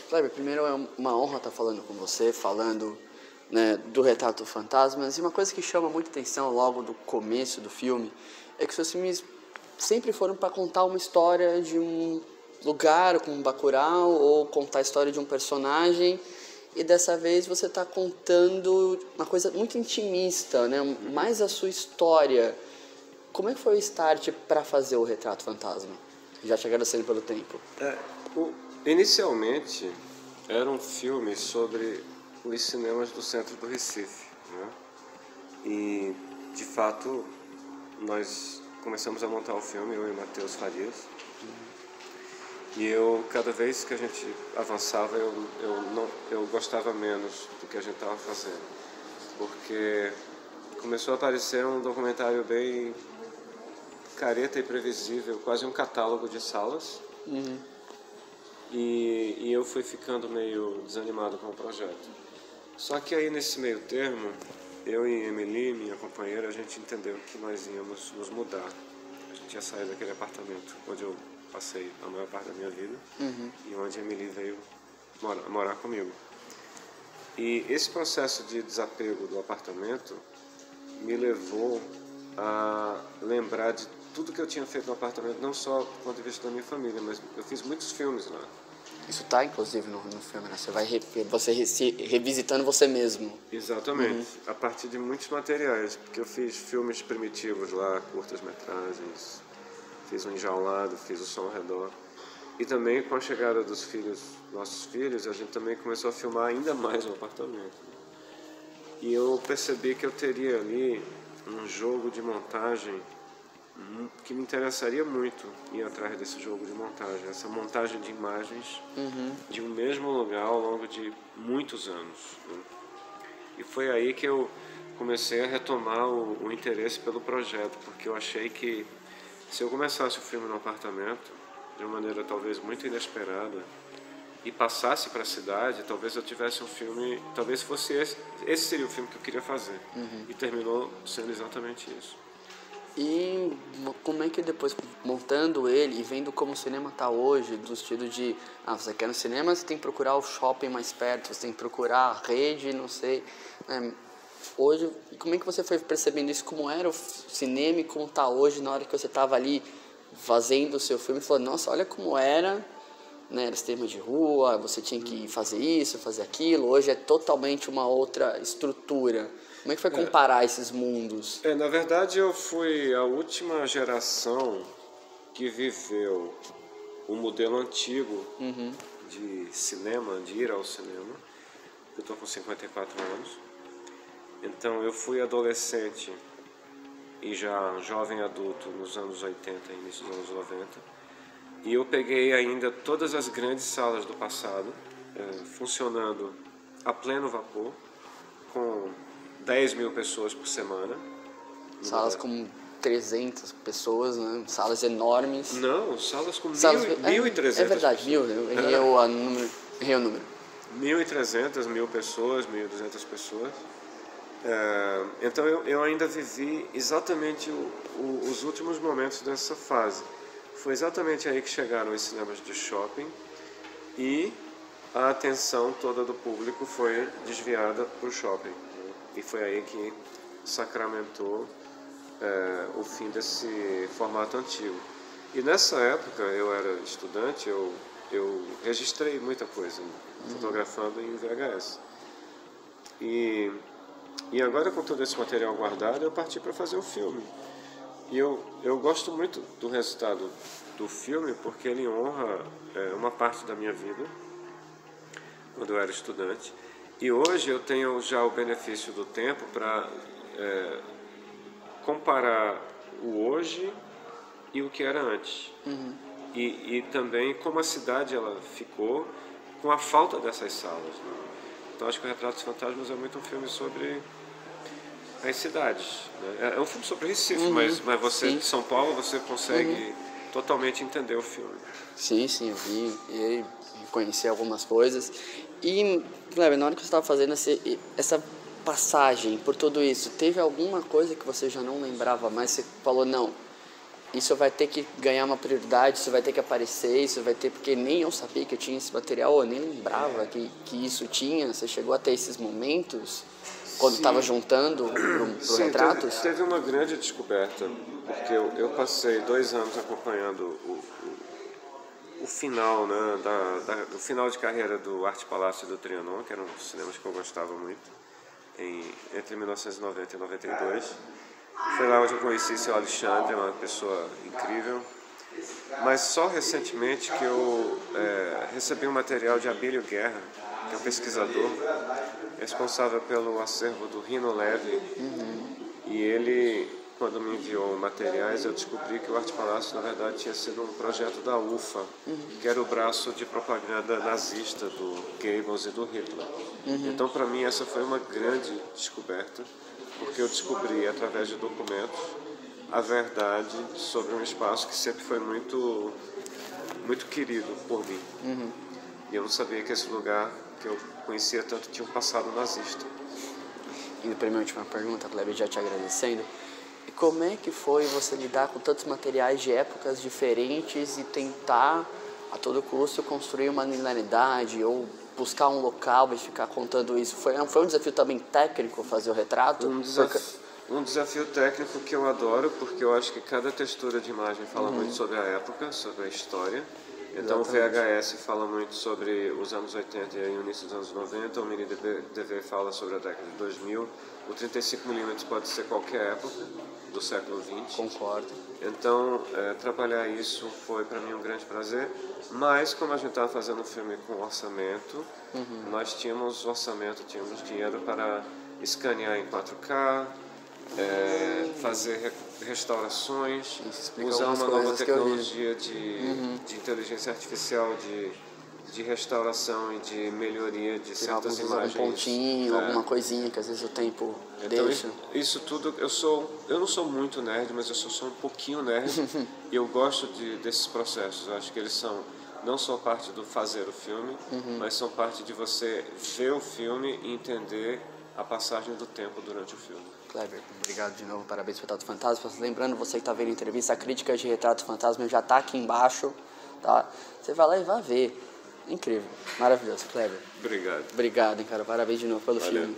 Kleber, primeiro é uma honra estar falando com você, falando, né, do Retrato Fantasmas. E uma coisa que chama muita atenção logo do começo do filme é que os seus filmes sempre foram para contar uma história de um lugar, como Bacurau, ou contar a história de um personagem. E dessa vez você está contando uma coisa muito intimista, né? Mais a sua história. Como é que foi o start para fazer o Retrato Fantasma? Já te agradecendo pelo tempo. Inicialmente, era um filme sobre os cinemas do centro do Recife, né? E, de fato, nós começamos a montar o filme, eu e Matheus Farias. E cada vez que a gente avançava, eu gostava menos do que a gente estava fazendo. Porque começou a aparecer um documentário bem careta e previsível, quase um catálogo de salas. Uhum. E eu fui ficando meio desanimado com o projeto. Só que aí, nesse meio termo, eu e Emily, minha companheira, a gente entendeu que nós íamos nos mudar. A gente ia sair daquele apartamento onde eu passei a maior parte da minha vida, e onde a Emily veio morar comigo. E esse processo de desapego do apartamento me levou a lembrar de tudo que eu tinha feito no apartamento, não só do ponto de vista da minha família, mas eu fiz muitos filmes lá. Isso está, inclusive, no filme, né? Você se revisitando você mesmo. Exatamente, a partir de muitos materiais, porque eu fiz filmes primitivos lá, curtas-metragens, fiz o Enjaulado, fiz o Som ao Redor. E também, com a chegada dos nossos filhos, a gente também começou a filmar ainda mais no apartamento. E eu percebi que eu teria ali um jogo de montagem que me interessaria muito ir atrás desse jogo de montagem, essa montagem de imagens de um mesmo lugar ao longo de muitos anos, né? E foi aí que eu comecei a retomar o interesse pelo projeto, porque eu achei que se eu começasse o filme no apartamento, de uma maneira talvez muito inesperada, e passasse para a cidade, talvez eu tivesse um filme, talvez fosse esse seria o filme que eu queria fazer. E terminou sendo exatamente isso. E como é que depois, montando ele e vendo como o cinema está hoje, do estilo de, você quer no cinema, você tem que procurar o shopping mais perto, você tem que procurar a rede, não sei, né? Hoje, como é que você foi percebendo isso, como era o cinema e como está hoje, na hora que você estava ali fazendo o seu filme, falou, nossa, olha como era, né? Era cinema de rua, você tinha que fazer isso, fazer aquilo, hoje é totalmente uma outra estrutura. Como é que foi comparar esses mundos? Na verdade, eu fui a última geração que viveu o modelo antigo de cinema, de ir ao cinema. Eu estou com 54 anos. Então, eu fui adolescente e já jovem adulto nos anos 80 e início dos anos 90. E eu peguei ainda todas as grandes salas do passado, funcionando a pleno vapor, com 10 mil pessoas por semana. Salas com 300 pessoas, né? Salas enormes. Não, salas com 1.300. É verdade, eu errei o número. 1.300, 1.000 pessoas, 1.200 pessoas. Então eu ainda vivi exatamente os últimos momentos dessa fase. Foi exatamente aí que chegaram os cinemas de shopping e a atenção toda do público foi desviada para o shopping. E foi aí que sacramentou o fim desse formato antigo. E nessa época, eu era estudante, eu registrei muita coisa, fotografando em VHS. E agora, com todo esse material guardado, eu parti para fazer o filme. E eu gosto muito do resultado do filme, porque ele honra uma parte da minha vida, quando eu era estudante. E hoje eu tenho já o benefício do tempo para comparar o hoje e o que era antes. E também como a cidade ela ficou com a falta dessas salas, né? Então acho que o Retrato dos Fantasmas é muito um filme sobre as cidades, né? É um filme sobre Recife, mas você de São Paulo, você consegue totalmente entender o filme. Sim, eu vi e conheci algumas coisas. E, Kleber, na hora que você estava fazendo essa passagem por tudo isso, teve alguma coisa que você já não lembrava mais? Você falou, não, isso vai ter que ganhar uma prioridade, isso vai ter que aparecer, isso vai ter... Porque nem eu sabia que eu tinha esse material, eu nem lembrava que isso tinha. Você chegou a ter esses momentos quando estava juntando pro Retratos? Teve uma grande descoberta, porque eu passei 2 anos acompanhando o final, né, do final de carreira do Arte Palácio do Trianon, que eram cinemas que eu gostava muito, entre 1990 e 92. Foi lá onde eu conheci seu Alexandre, uma pessoa incrível. Mas só recentemente que eu recebi um material de Abílio Guerra, que é um pesquisador responsável pelo acervo do Rino Leve. E ele, quando me enviou materiais, eu descobri que o Arte Palácio, na verdade, tinha sido um projeto da UFA, que era o braço de propaganda nazista do Goebbels e do Hitler. Então, para mim, essa foi uma grande descoberta, porque eu descobri, através de documentos, a verdade sobre um espaço que sempre foi muito, muito querido por mim. E eu não sabia que esse lugar que eu conhecia tanto tinha um passado nazista. E para minha última pergunta, Kleber, já te agradecendo, e como é que foi você lidar com tantos materiais de épocas diferentes e tentar, a todo custo, construir uma linearidade ou buscar um local e ficar contando isso? Foi um desafio também técnico fazer o retrato? Um desafio técnico que eu adoro, porque eu acho que cada textura de imagem fala muito sobre a época, sobre a história. Então exatamente. O VHS fala muito sobre os anos 80 e o início dos anos 90, o Mini DV fala sobre a década de 2000, o 35mm pode ser qualquer época do século XX. Concordo. Então, trabalhar isso foi para mim um grande prazer, mas como a gente estava fazendo um filme com orçamento, nós tínhamos dinheiro para escanear em 4K, fazer restaurações, usar uma nova tecnologia de inteligência artificial de restauração e de melhoria de certas imagens. Um pontinho, alguma coisinha que às vezes o tempo deixa. Isso tudo, eu não sou muito nerd, mas eu sou só um pouquinho nerd e eu gosto desses processos. Eu acho que eles são não só parte do fazer o filme, mas são parte de você ver o filme e entender a passagem do tempo durante o filme. Kleber, obrigado de novo, parabéns pelo Retrato Fantasma. Lembrando, você que está vendo a entrevista, a crítica de Retrato Fantasma já está aqui embaixo, tá? Você vai lá e vai ver. Incrível, maravilhoso, Kleber. Obrigado. Obrigado, hein, cara. Parabéns de novo pelo filme.